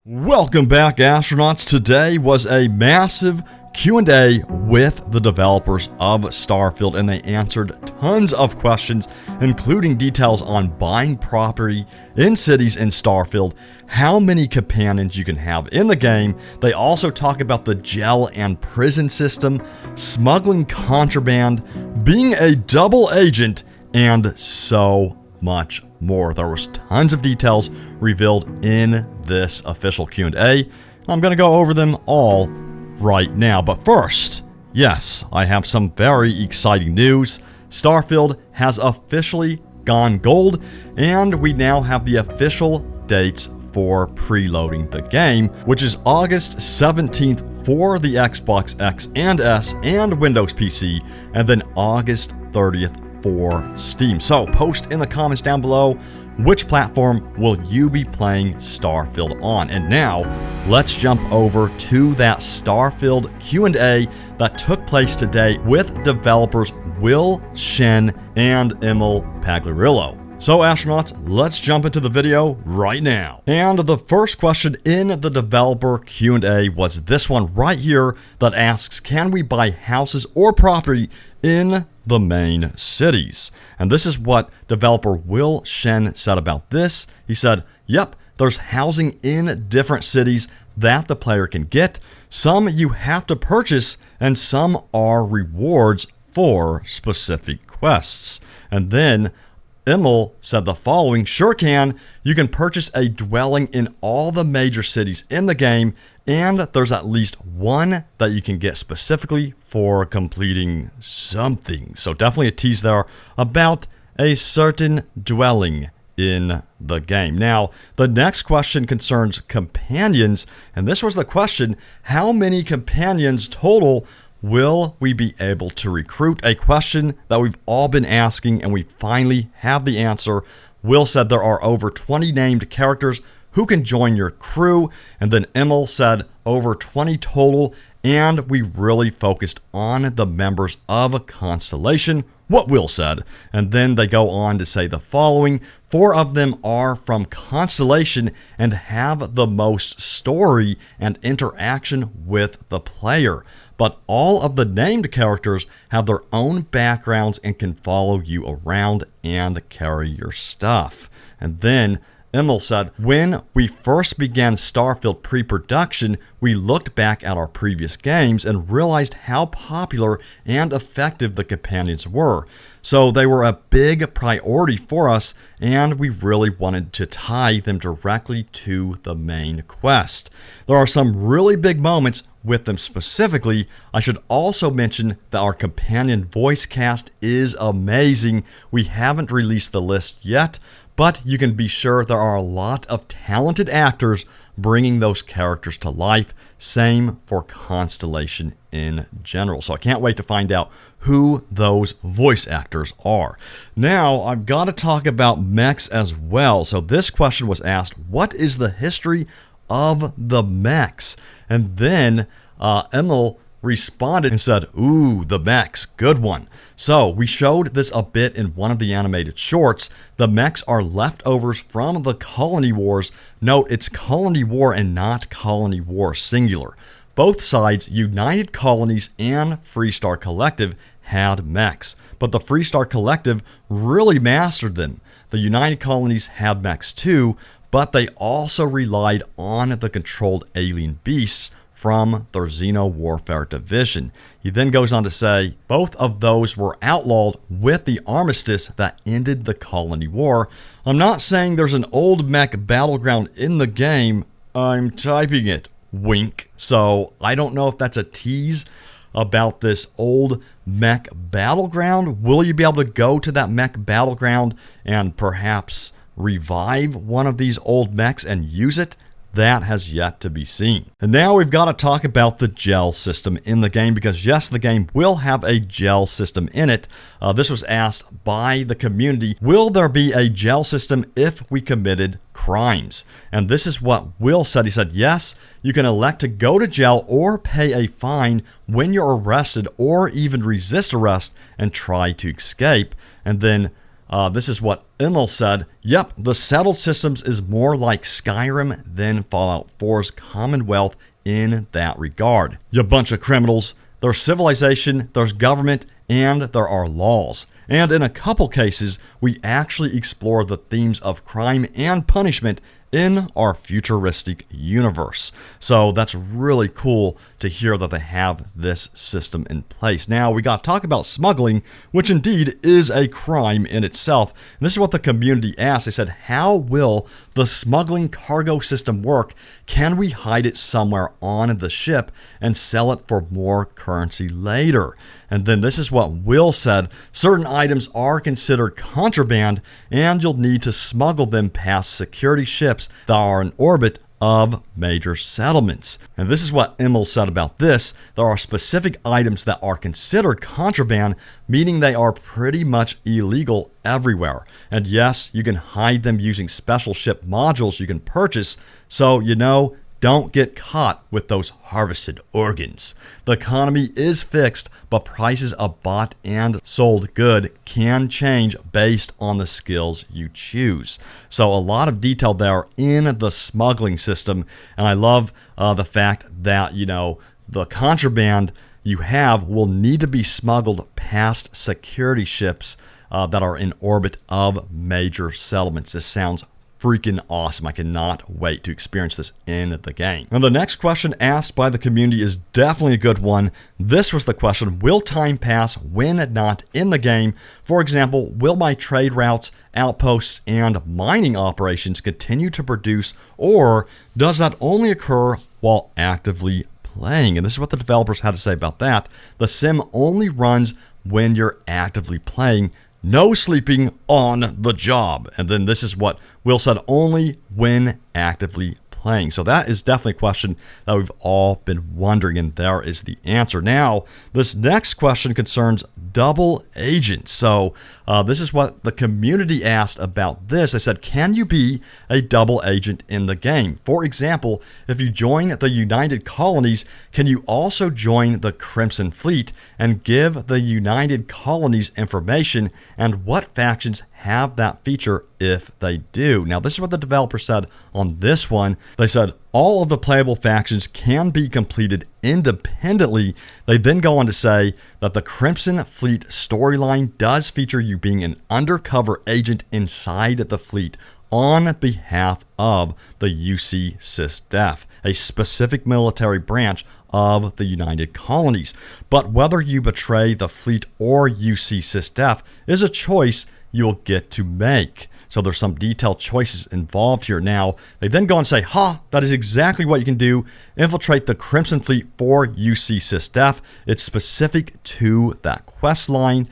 Welcome back, astronauts. Today was a massive Q&A with the developers of Starfield, and they answered tons of questions, including details on buying property in cities in Starfield, how many companions you can have in the game. They also talk about the jail and prison system, smuggling contraband, being a double agent, and so much more. There was tons of details revealed in this official Q&A. I'm going to go over them all right now. But first, yes, I have some very exciting news. Starfield has officially gone gold, and we now have the official dates for preloading the game, which is August 17th for the Xbox X and S and Windows PC, and then August 30th for Steam. So post in the comments down below, which platform will you be playing Starfield on? And now let's jump over to that Starfield Q&A that took place today with developers Will Shen and Emil Pagliarillo. So astronauts, let's jump into the video right now. And the first question in the developer Q&A was this one right here that asks, can we buy houses or property in the main cities? And this is what developer Will Shen said about this. He said, yep, there's housing in different cities that the player can get. Some you have to purchase, and some are rewards for specific quests. And then Emil said the following, sure can. You can purchase a dwelling in all the major cities in the game, and there's at least one that you can get specifically for completing something. So definitely a tease there about a certain dwelling in the game. Now, the next question concerns companions, and this was the question, how many companions total will we be able to recruit? A question that we've all been asking, and we finally have the answer. Will said there are over 20 named characters who can join your crew, and then Emil said over 20 total, and we really focused on the members of a constellation, what Will said. And then they go on to say the following, 4 of them are from Constellation and have the most story and interaction with the player. But all of the named characters have their own backgrounds and can follow you around and carry your stuff. And then Emil said, when we first began Starfield pre-production, we looked back at our previous games and realized how popular and effective the companions were. So they were a big priority for us, and we really wanted to tie them directly to the main quest. There are some really big moments with them specifically. I should also mention that our companion voice cast is amazing. We haven't released the list yet, but you can be sure there are a lot of talented actors bringing those characters to life. Same for Constellation in general. So I can't wait to find out who those voice actors are. Now, I've got to talk about Mechs as well. So this question was asked, what is the history of the Mechs? And then Emil responded and said, ooh, the Mechs, good one. So we showed this a bit in one of the animated shorts. The Mechs are leftovers from the Colony Wars. Note, it's Colony War and not Colony War singular. Both sides, United Colonies and Freestar Collective, had Mechs, but the Freestar Collective really mastered them. The United Colonies had Mechs too, but they also relied on the controlled alien beasts from their Xeno Warfare division. He then goes on to say, both of those were outlawed with the armistice that ended the Colony War. I'm not saying there's an old mech battleground in the game, I'm typing it, wink. So I don't know if that's a tease about this old mech battleground. Will you be able to go to that mech battleground and perhaps revive one of these old mechs and use it? That has yet to be seen. And now we've got to talk about the gel system in the game, because yes, the game will have a gel system in it. This was asked by the community, will there be a gel system if we committed crimes? And this is what Will said. He said, yes, you can elect to go to jail or pay a fine when you're arrested or even resist arrest and try to escape. And then This is what Emil said. Yep, the settled systems is more like Skyrim than Fallout 4's Commonwealth in that regard. You bunch of criminals. There's civilization, there's government, and there are laws. And in a couple cases, we actually explore the themes of crime and punishment in our futuristic universe. So that's really cool to hear that they have this system in place. Now we got to talk about smuggling, which indeed is a crime in itself. And this is what the community asked. They said, how will the smuggling cargo system work? Can we hide it somewhere on the ship and sell it for more currency later? And then this is what Will said. Certain items are considered contraband and you'll need to smuggle them past security ships that are in orbit of major settlements. And this is what Emil said about this. There are specific items that are considered contraband, meaning they are pretty much illegal everywhere. And yes, you can hide them using special ship modules you can purchase, so don't get caught with those harvested organs. The economy is fixed, but prices of bought and sold good can change based on the skills you choose. So a lot of detail there in the smuggling system. And I love the fact that, the contraband you have will need to be smuggled past security ships that are in orbit of major settlements. This sounds freaking awesome. I cannot wait to experience this in the game. And the next question asked by the community is definitely a good one. This was the question: will time pass when not in the game? For example, will my trade routes, outposts, and mining operations continue to produce, or does that only occur while actively playing? And this is what the developers had to say about that. The sim only runs when you're actively playing. No sleeping on the job. And then this is what Will said: only when actively playing. So that is definitely a question that we've all been wondering, and there is the answer. Now, this next question concerns double agents. So this is what the community asked about this. They said, can you be a double agent in the game? For example, if you join the United Colonies, can you also join the Crimson Fleet and give the United Colonies information? And what factions have that feature if they do? Now, this is what the developer said on this one. They said, all of the playable factions can be completed independently. They then go on to say that the Crimson Fleet storyline does feature you being an undercover agent inside the fleet on behalf of the UC SysDef, a specific military branch of the United Colonies. But whether you betray the fleet or UC SysDef is a choice you'll get to make. So there's some detailed choices involved here. Now, they then go and say, that is exactly what you can do. Infiltrate the Crimson Fleet for UC SysDef. It's specific to that quest line.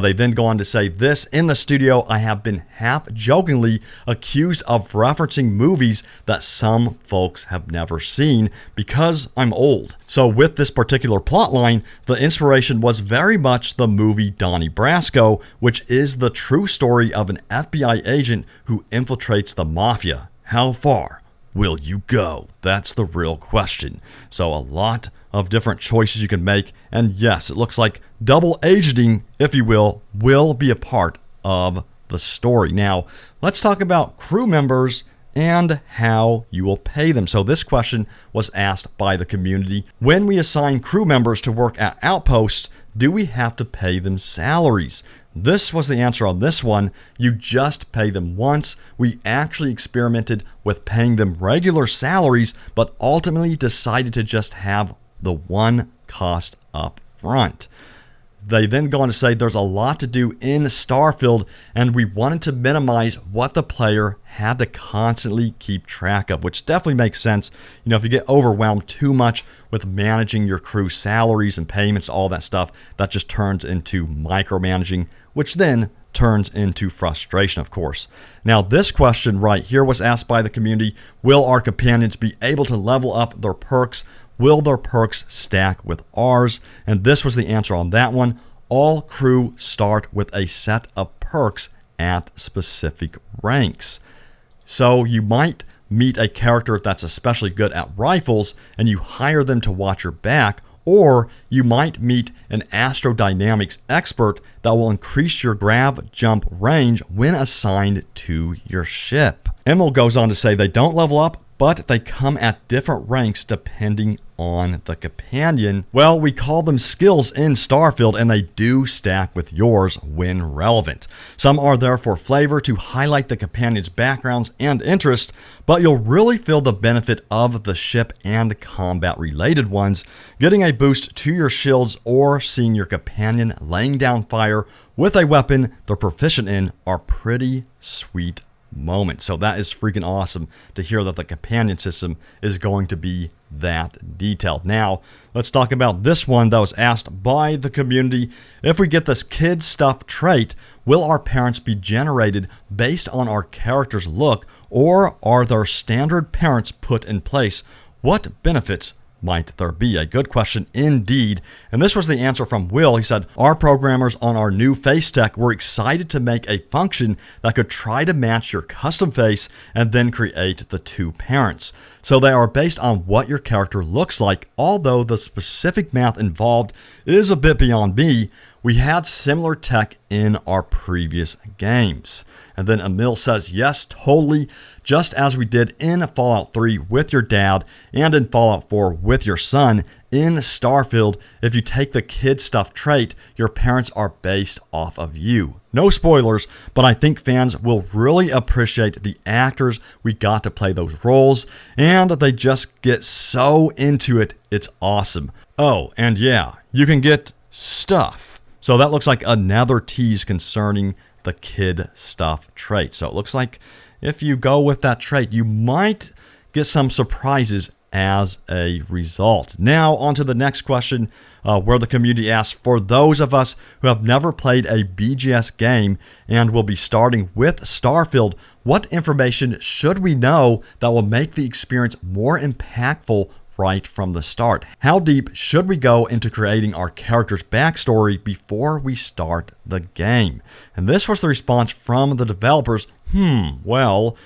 They then go on to say this: in the studio, I have been half-jokingly accused of referencing movies that some folks have never seen because I'm old. So with this particular plot line, the inspiration was very much the movie Donnie Brasco, which is the true story of an FBI agent who infiltrates the mafia. How far will you go? That's the real question. So a lot of different choices you can make. And yes, it looks like double agenting, if you will be a part of the story. Now, let's talk about crew members and how you will pay them. So this question was asked by the community. When we assign crew members to work at outposts, do we have to pay them salaries? This was the answer on this one. You just pay them once. We actually experimented with paying them regular salaries, but ultimately decided to just have the one cost up front. They then go on to say there's a lot to do in Starfield, and we wanted to minimize what the player had to constantly keep track of, which definitely makes sense. If you get overwhelmed too much with managing your crew salaries and payments, all that stuff, that just turns into micromanaging, which then turns into frustration, of course. Now, this question right here was asked by the community: will our companions be able to level up their perks? Will their perks stack with ours? And this was the answer on that one. All crew start with a set of perks at specific ranks. So you might meet a character that's especially good at rifles and you hire them to watch your back, or you might meet an astrodynamics expert that will increase your grav jump range when assigned to your ship. Emil goes on to say they don't level up, but they come at different ranks depending on the companion. Well, we call them skills in Starfield, and they do stack with yours when relevant. Some are there for flavor to highlight the companion's backgrounds and interests, but you'll really feel the benefit of the ship and combat related ones, getting a boost to your shields or seeing your companion laying down fire with a weapon they're proficient in are pretty sweet moments. So that is freaking awesome to hear that the companion system is going to be that detailed. Now, let's talk about this one that was asked by the community. If we get this kid stuff trait, will our parents be generated based on our character's look, or are there standard parents put in place? What benefits might there be? A good question indeed. And this was the answer from Will. He said, our programmers on our new face tech were excited to make a function that could try to match your custom face and then create the two parents. So they are based on what your character looks like, although the specific math involved is a bit beyond me. We had similar tech in our previous games. And then Emil says, yes, totally. Just as we did in Fallout 3 with your dad and in Fallout 4 with your son, in Starfield, if you take the kid stuff trait, your parents are based off of you. No spoilers, but I think fans will really appreciate the actors we got to play those roles, and they just get so into it, it's awesome. Oh, and yeah, you can get stuff. So that looks like another tease concerning the kid stuff trait. So it looks like if you go with that trait, you might get some surprises as a result. Now, on to the next question, where the community asks, for those of us who have never played a BGS game and will be starting with Starfield, what information should we know that will make the experience more impactful right from the start? How deep should we go into creating our character's backstory before we start the game? And this was the response from the developers. Well,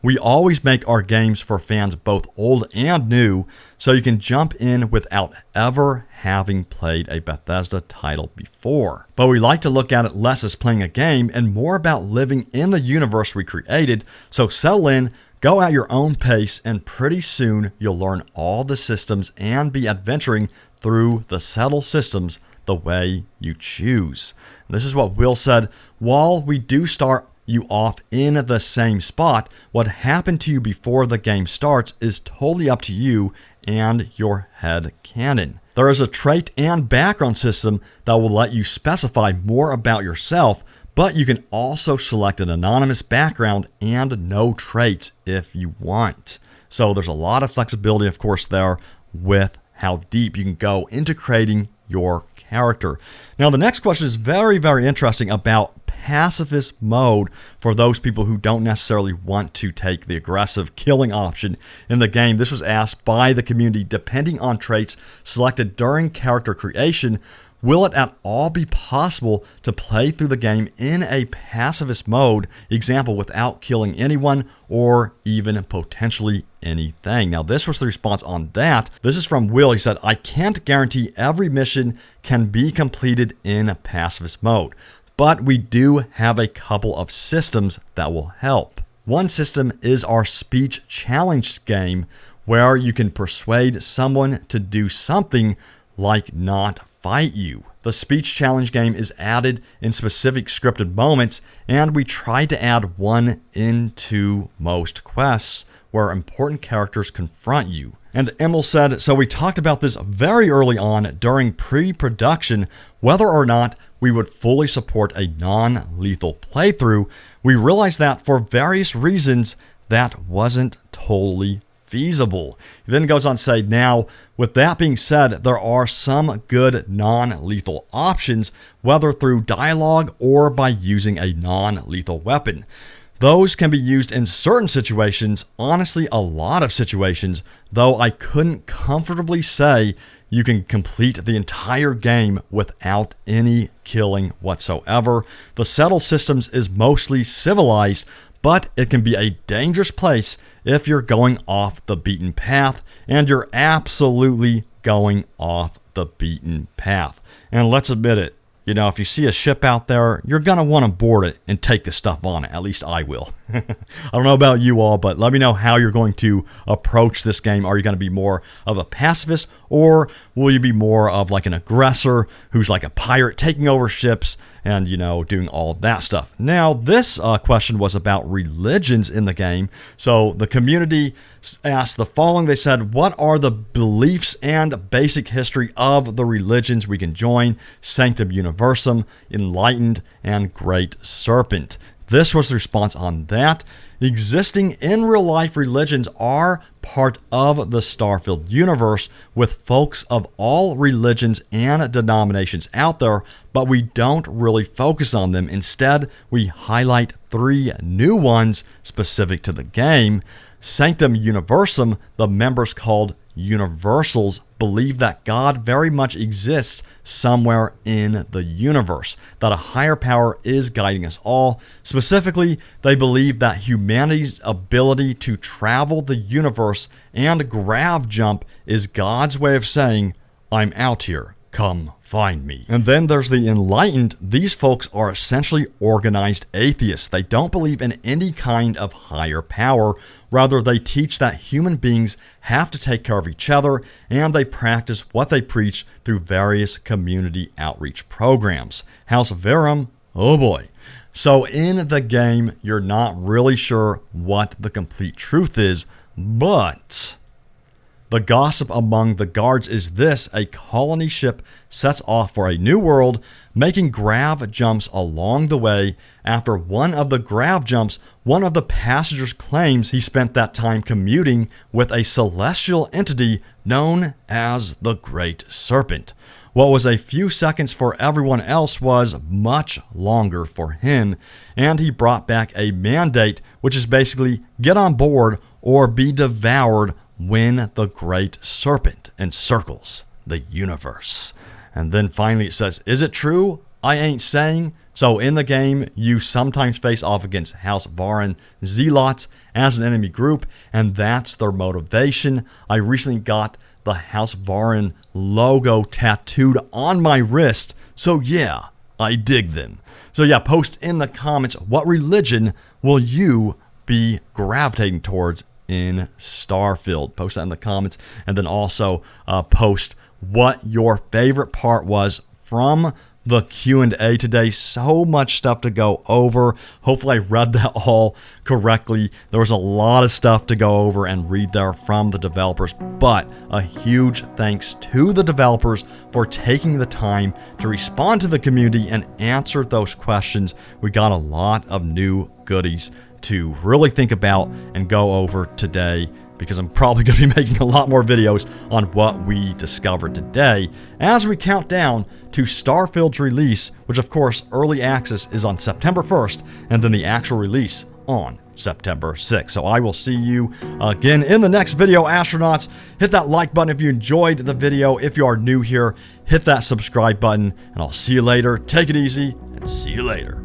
we always make our games for fans both old and new, so you can jump in without ever having played a Bethesda title before. But we like to look at it less as playing a game and more about living in the universe we created, so settle in, go at your own pace, and pretty soon you'll learn all the systems and be adventuring through the settled systems the way you choose. And this is what Will said. While we do start you off in the same spot, what happened to you before the game starts is totally up to you and your head canon. There is a trait and background system that will let you specify more about yourself, but you can also select an anonymous background and no traits if you want. So there's a lot of flexibility, of course, there with how deep you can go into creating your character. Now, the next question is very, very interesting about pacifist mode for those people who don't necessarily want to take the aggressive killing option in the game. This was asked by the community. Depending on traits selected during character creation, will it at all be possible to play through the game in a pacifist mode, example, without killing anyone or even potentially anything? Now, this was the response on that. This is from Will. He said, I can't guarantee every mission can be completed in pacifist mode, but we do have a couple of systems that will help. One system is our speech challenge game, where you can persuade someone to do something like not fight you. The speech challenge game is added in specific scripted moments, and we try to add one into most quests where important characters confront you. And Emil said, so we talked about this very early on during pre-production, whether or not we would fully support a non-lethal playthrough. We realized that for various reasons, that wasn't totally feasible. He then goes on to say, now, with that being said, there are some good non-lethal options, whether through dialogue or by using a non-lethal weapon. Those can be used in certain situations, honestly a lot of situations, though I couldn't comfortably say you can complete the entire game without any killing whatsoever. The settle systems is mostly civilized, but it can be a dangerous place if you're going off the beaten path, and you're absolutely going off the beaten path. And let's admit it, you know, if you see a ship out there, you're going to want to board it and take the stuff on it. At least I will. I don't know about you all, but let me know how you're going to approach this game. Are you going to be more of a pacifist, or will you be more of like an aggressor who's like a pirate taking over ships and, you know, doing all of that stuff? Now, this question was about religions in the game. So the community asked the following. They said, what are the beliefs and basic history of the religions we can join? Sanctum Universum, Enlightened, and Great Serpent. This was the response on that. Existing in real life religions are part of the Starfield universe, with folks of all religions and denominations out there, but we don't really focus on them. Instead, we highlight 3 new ones specific to the game. Sanctum Universum, the members called Universals, believe that God very much exists somewhere in the universe, that a higher power is guiding us all. Specifically, they believe that humanity's ability to travel the universe and grav jump is God's way of saying, I'm out here, come find me. And then there's the Enlightened. These folks are essentially organized atheists. They don't believe in any kind of higher power. Rather, they teach that human beings have to take care of each other, and they practice what they preach through various community outreach programs. House Verum, oh boy. So in the game, you're not really sure what the complete truth is, but the gossip among the guards is this: a colony ship sets off for a new world, making grav jumps along the way. After one of the grav jumps, one of the passengers claims he spent that time commuting with a celestial entity known as the Great Serpent. What was a few seconds for everyone else was much longer for him, and he brought back a mandate, which is basically get on board or be devoured when the Great Serpent encircles the universe. And then finally it says, is it true? I ain't saying. So in the game, you sometimes face off against House Varan Zealots as an enemy group, and that's their motivation. I recently got the House Varan logo tattooed on my wrist, so yeah, I dig them. So yeah, post in the comments, what religion will you be gravitating towards in Starfield? Post that in the comments, and then also post what your favorite part was from the Q&A today. So much stuff to go over. Hopefully I read that all correctly. There was a lot of stuff to go over and read there from the developers, but a huge thanks to the developers for taking the time to respond to the community and answer those questions. We got a lot of new goodies to really think about and go over today, because I'm probably going to be making a lot more videos on what we discovered today as we count down to Starfield's release, which of course early access is on September 1st, and then the actual release on September 6th. So I will see you again in the next video, astronauts. Hit that like button if you enjoyed the video. If you are new here, hit that subscribe button, and I'll see you later. Take it easy, and see you later.